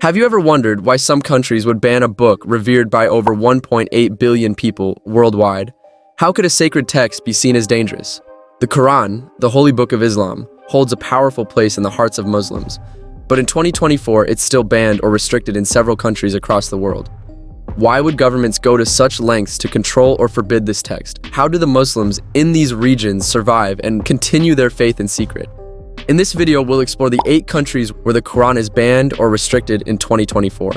Have you ever wondered why some countries would ban a book revered by over 1.8 billion people worldwide? How could a sacred text be seen as dangerous? The Quran, the holy book of Islam, holds a powerful place in the hearts of Muslims, but in 2024 it's still banned or restricted in several countries across the world. Why would governments go to such lengths to control or forbid this text? How do the Muslims in these regions survive and continue their faith in secret? In this video, we'll explore the 8 countries where the Quran is banned or restricted in 2024.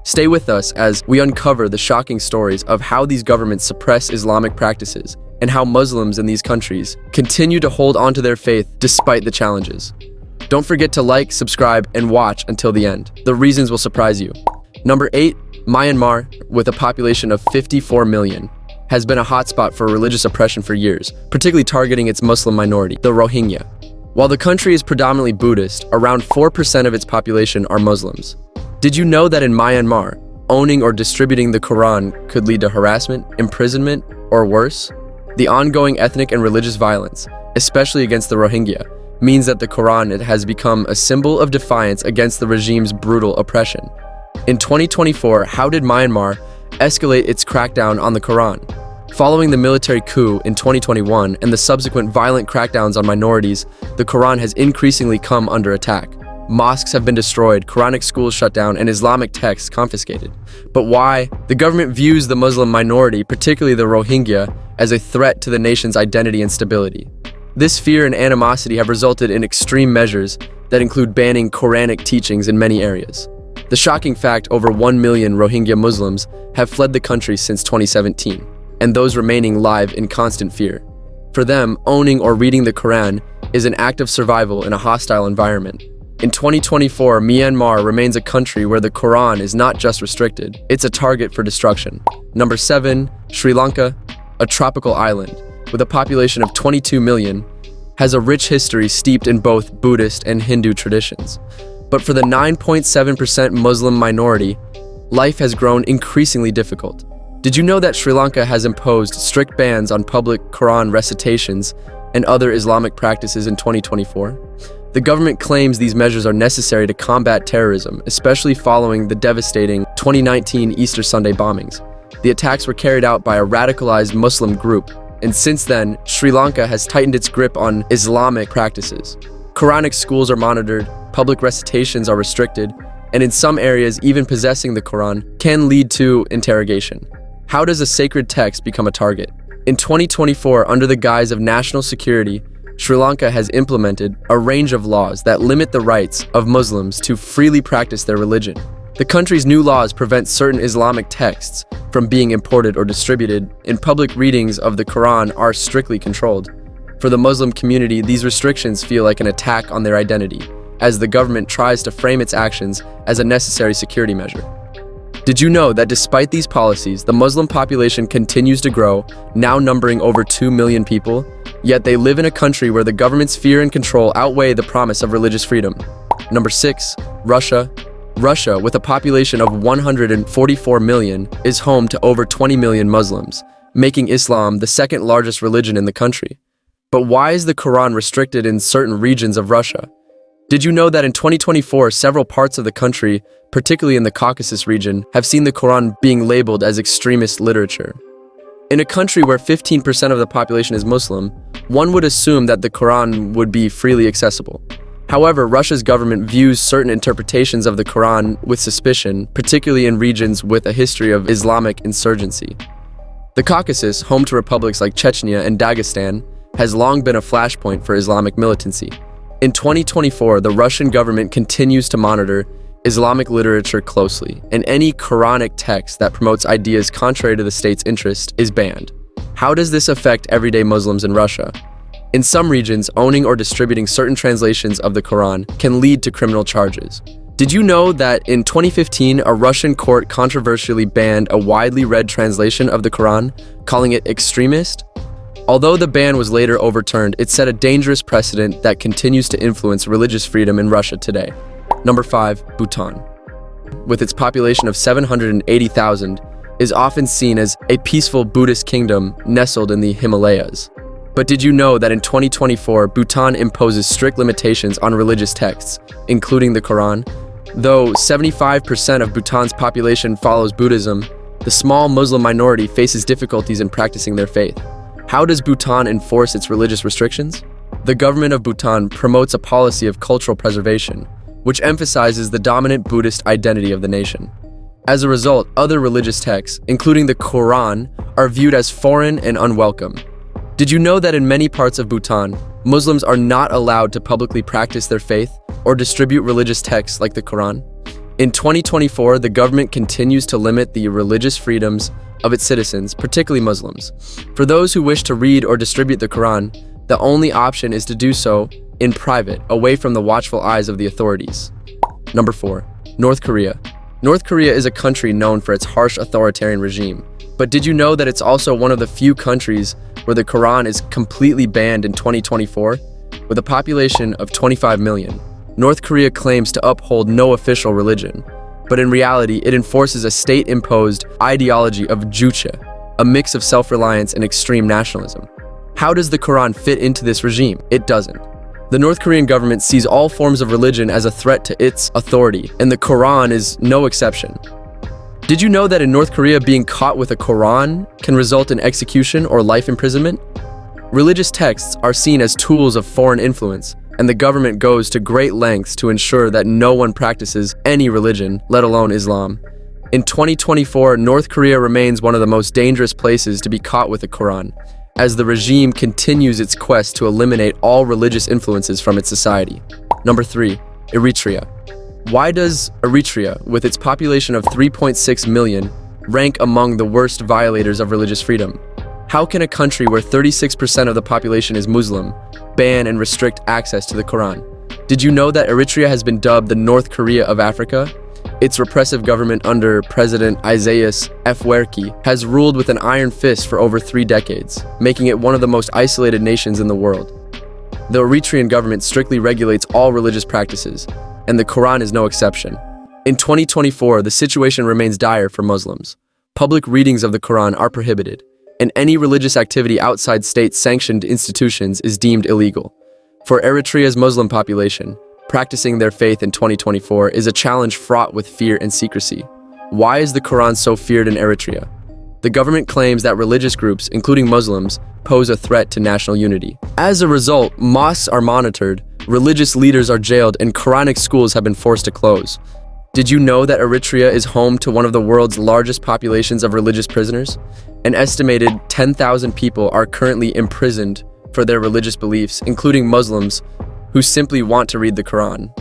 Stay with us as we uncover the shocking stories of how these governments suppress Islamic practices and how Muslims in these countries continue to hold on to their faith despite the challenges. Don't forget to like, subscribe, and watch until the end. The reasons will surprise you. Number 8, Myanmar, with a population of 54 million, has been a hotspot for religious oppression for years, particularly targeting its Muslim minority, the Rohingya. While the country is predominantly Buddhist, around 4% of its population are Muslims. Did you know that in Myanmar, owning or distributing the Quran could lead to harassment, imprisonment, or worse? The ongoing ethnic and religious violence, especially against the Rohingya, means that the Quran has become a symbol of defiance against the regime's brutal oppression. In 2024, how did Myanmar escalate its crackdown on the Quran? Following the military coup in 2021 and the subsequent violent crackdowns on minorities, the Quran has increasingly come under attack. Mosques have been destroyed, Quranic schools shut down, and Islamic texts confiscated. But why? The government views the Muslim minority, particularly the Rohingya, as a threat to the nation's identity and stability. This fear and animosity have resulted in extreme measures that include banning Quranic teachings in many areas. The shocking fact, over 1 million Rohingya Muslims have fled the country since 2017. And those remaining live in constant fear. For them, owning or reading the Quran is an act of survival in a hostile environment. In 2024, Myanmar remains a country where the Quran is not just restricted, it's a target for destruction. Number 7, Sri Lanka, a tropical island with a population of 22 million, has a rich history steeped in both Buddhist and Hindu traditions. But for the 9.7% Muslim minority, life has grown increasingly difficult. Did you know that Sri Lanka has imposed strict bans on public Quran recitations and other Islamic practices in 2024? The government claims these measures are necessary to combat terrorism, especially following the devastating 2019 Easter Sunday bombings. The attacks were carried out by a radicalized Muslim group, and since then, Sri Lanka has tightened its grip on Islamic practices. Quranic schools are monitored, public recitations are restricted, and in some areas, even possessing the Quran can lead to interrogation. How does a sacred text become a target? In 2024, under the guise of national security, Sri Lanka has implemented a range of laws that limit the rights of Muslims to freely practice their religion. The country's new laws prevent certain Islamic texts from being imported or distributed, and public readings of the Quran are strictly controlled. For the Muslim community, these restrictions feel like an attack on their identity, as the government tries to frame its actions as a necessary security measure. Did you know that despite these policies, the Muslim population continues to grow, now numbering over 2 million people? Yet they live in a country where the government's fear and control outweigh the promise of religious freedom. Number 6, Russia. Russia, with a population of 144 million, is home to over 20 million Muslims, making Islam the second largest religion in the country. But why is the Quran restricted in certain regions of Russia? Did you know that in 2024, several parts of the country, particularly in the Caucasus region, have seen the Quran being labeled as extremist literature? In a country where 15% of the population is Muslim, one would assume that the Quran would be freely accessible. However, Russia's government views certain interpretations of the Quran with suspicion, particularly in regions with a history of Islamic insurgency. The Caucasus, home to republics like Chechnya and Dagestan, has long been a flashpoint for Islamic militancy. In 2024, the Russian government continues to monitor Islamic literature closely, and any Quranic text that promotes ideas contrary to the state's interest is banned. How does this affect everyday Muslims in Russia? In some regions, owning or distributing certain translations of the Quran can lead to criminal charges. Did you know that in 2015, a Russian court controversially banned a widely read translation of the Quran, calling it extremist? Although the ban was later overturned, it set a dangerous precedent that continues to influence religious freedom in Russia today. Number 5, Bhutan. With its population of 780,000, is often seen as a peaceful Buddhist kingdom nestled in the Himalayas. But did you know that in 2024, Bhutan imposes strict limitations on religious texts, including the Quran? Though 75% of Bhutan's population follows Buddhism, the small Muslim minority faces difficulties in practicing their faith. How does Bhutan enforce its religious restrictions? The government of Bhutan promotes a policy of cultural preservation, which emphasizes the dominant Buddhist identity of the nation. As a result, other religious texts, including the Quran, are viewed as foreign and unwelcome. Did you know that in many parts of Bhutan, Muslims are not allowed to publicly practice their faith or distribute religious texts like the Quran? In 2024, the government continues to limit the religious freedoms of its citizens, particularly Muslims. For those who wish to read or distribute the Quran, the only option is to do so in private, away from the watchful eyes of the authorities. Number 4. North Korea. North Korea is a country known for its harsh authoritarian regime. But did you know that it's also one of the few countries where the Quran is completely banned in 2024? With a population of 25 million, North Korea claims to uphold no official religion, but in reality, it enforces a state-imposed ideology of juche, a mix of self-reliance and extreme nationalism. How does the Quran fit into this regime? It doesn't. The North Korean government sees all forms of religion as a threat to its authority, and the Quran is no exception. Did you know that in North Korea, being caught with a Quran can result in execution or life imprisonment? Religious texts are seen as tools of foreign influence, and the government goes to great lengths to ensure that no one practices any religion, let alone Islam. In 2024, North Korea remains one of the most dangerous places to be caught with the Quran, as the regime continues its quest to eliminate all religious influences from its society. Number 3. Eritrea. Why does Eritrea, with its population of 3.6 million, rank among the worst violators of religious freedom? How can a country where 36% of the population is Muslim ban and restrict access to the Quran? Did you know that Eritrea has been dubbed the North Korea of Africa? Its repressive government under President Isaias Afwerki has ruled with an iron fist for over 3 decades, making it one of the most isolated nations in the world. The Eritrean government strictly regulates all religious practices, and the Quran is no exception. In 2024, the situation remains dire for Muslims. Public readings of the Quran are prohibited, and any religious activity outside state-sanctioned institutions is deemed illegal. For Eritrea's Muslim population, practicing their faith in 2024 is a challenge fraught with fear and secrecy. Why is the Quran so feared in Eritrea? The government claims that religious groups, including Muslims, pose a threat to national unity. As a result, mosques are monitored, religious leaders are jailed, and Quranic schools have been forced to close. Did you know that Eritrea is home to one of the world's largest populations of religious prisoners? An estimated 10,000 people are currently imprisoned for their religious beliefs, including Muslims who simply want to read the Quran.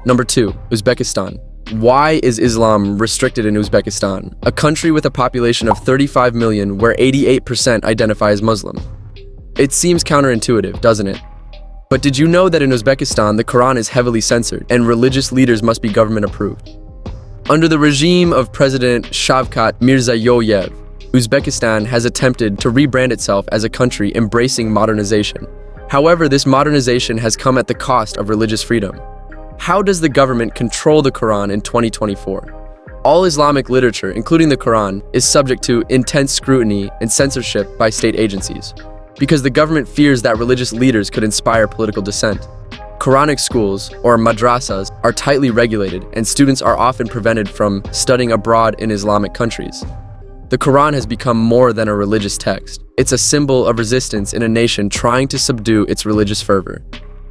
Number 2. Uzbekistan. Why is Islam restricted in Uzbekistan, a country with a population of 35 million where 88% identify as Muslim? It seems counterintuitive, doesn't it? But did you know that in Uzbekistan, the Quran is heavily censored and religious leaders must be government approved? Under the regime of President Shavkat Mirziyoyev, Uzbekistan has attempted to rebrand itself as a country embracing modernization. However, this modernization has come at the cost of religious freedom. How does the government control the Quran in 2024? All Islamic literature, including the Quran, is subject to intense scrutiny and censorship by state agencies, because the government fears that religious leaders could inspire political dissent. Quranic schools, or madrasas, are tightly regulated, and students are often prevented from studying abroad in Islamic countries. The Quran has become more than a religious text. It's a symbol of resistance in a nation trying to subdue its religious fervor.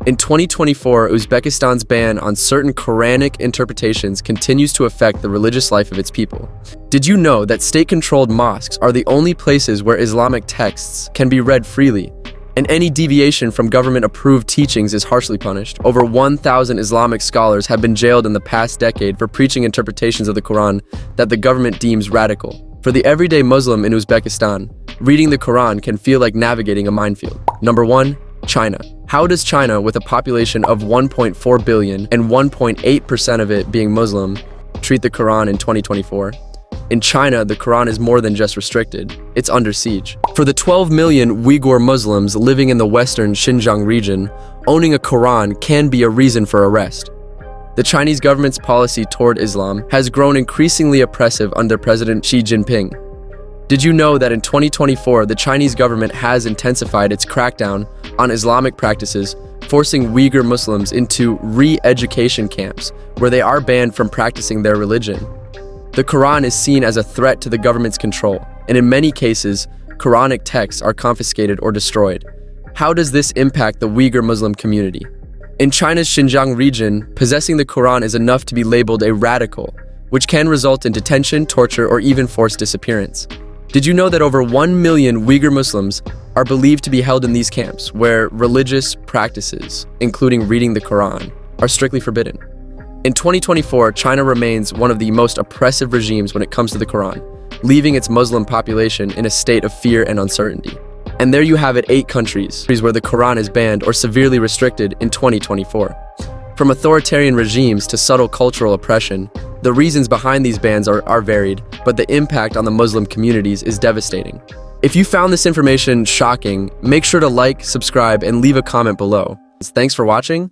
In 2024, Uzbekistan's ban on certain Quranic interpretations continues to affect the religious life of its people. Did you know that state-controlled mosques are the only places where Islamic texts can be read freely, and any deviation from government-approved teachings is harshly punished? Over 1,000 Islamic scholars have been jailed in the past decade for preaching interpretations of the Quran that the government deems radical. For the everyday Muslim in Uzbekistan, reading the Quran can feel like navigating a minefield. Number 1. China. How does China, with a population of 1.4 billion and 1.8% of it being Muslim, treat the Quran in 2024? In China, the Quran is more than just restricted, it's under siege. For the 12 million Uyghur Muslims living in the western Xinjiang region, owning a Quran can be a reason for arrest. The Chinese government's policy toward Islam has grown increasingly oppressive under President Xi Jinping. Did you know that in 2024, the Chinese government has intensified its crackdown on Islamic practices, forcing Uyghur Muslims into re-education camps where they are banned from practicing their religion? The Quran is seen as a threat to the government's control, and in many cases, Quranic texts are confiscated or destroyed. How does this impact the Uyghur Muslim community? In China's Xinjiang region, possessing the Quran is enough to be labeled a radical, which can result in detention, torture, or even forced disappearance. Did you know that over 1 million Uyghur Muslims are believed to be held in these camps, where religious practices, including reading the Quran, are strictly forbidden? In 2024, China remains one of the most oppressive regimes when it comes to the Quran, leaving its Muslim population in a state of fear and uncertainty. And there you have it, 8 countries where the Quran is banned or severely restricted in 2024. From authoritarian regimes to subtle cultural oppression, the reasons behind these bans are varied, but the impact on the Muslim communities is devastating. If you found this information shocking, make sure to like, subscribe, and leave a comment below. Thanks for watching.